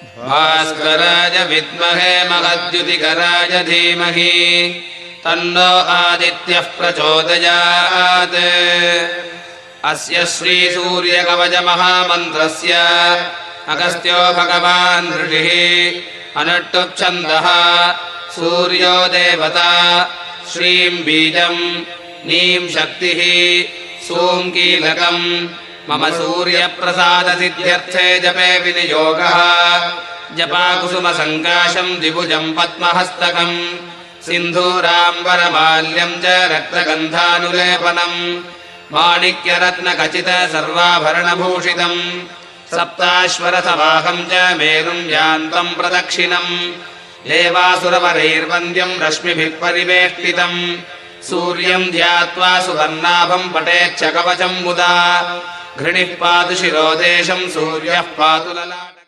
भास्कराय विद्महे महद्युतिकराय धीमहि तन्नो आदित्यः प्रचोदयात्। अस्य श्रीसूर्यकवचमहामन्त्रस्य अगस्त्यो भगवान् ऋषिः अनुष्टुप्छन्दः सूर्यो देवता श्रीं बीजम् नीं शक्तिः सूं कीलकम् मम सूर्यप्रसादसिद्ध्यर्थे जपे विनियोगः। जपाकुसुमसङ्काशम् द्विभुजम् पद्महस्तकम् सिन्धूराम्बरमाल्यम् च रक्तगन्धानुलेपनम् माणिक्यरत्नखचित सर्वाभरणभूषितम् सप्ताश्वरसवाहम् च मेरुम् यान्तम् प्रदक्षिणम् देवासुरवरैर्वन्द्यम् रश्मिभिः परिवेष्टितम् सूर्यम् ध्यात्वा सुवर्णाभम् पठेच्च कवचम् मुदा घृणिः पातु शिरोदेशम् सूर्यः पातु ललाटम्।